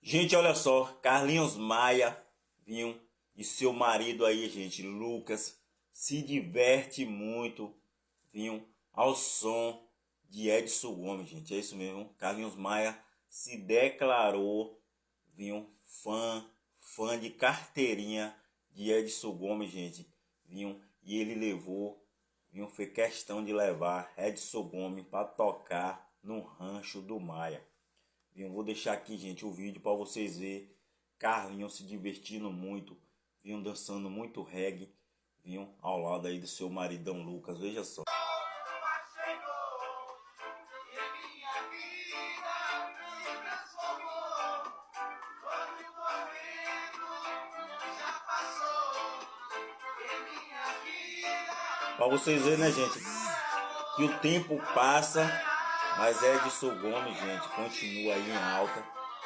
Gente, olha só, Carlinhos Maia, viu? E seu marido aí, gente, Lucas, se diverte muito, viu? Ao som de Edson Gomes, gente. É isso mesmo. Carlinhos Maia se declarou, viu? Fã de carteirinha de Edson Gomes, gente, viu? E ele levou, viu? Foi questão de levar Edson Gomes para tocar no rancho do Maia. Eu vou deixar aqui, gente, o vídeo para vocês verem Carlinhos se divertindo muito, vinham dançando muito reggae, vinham ao lado aí do seu maridão Lucas, veja só. Para vocês verem, né, gente, que o tempo passa, mas Edson Gomes, gente, continua aí em alta.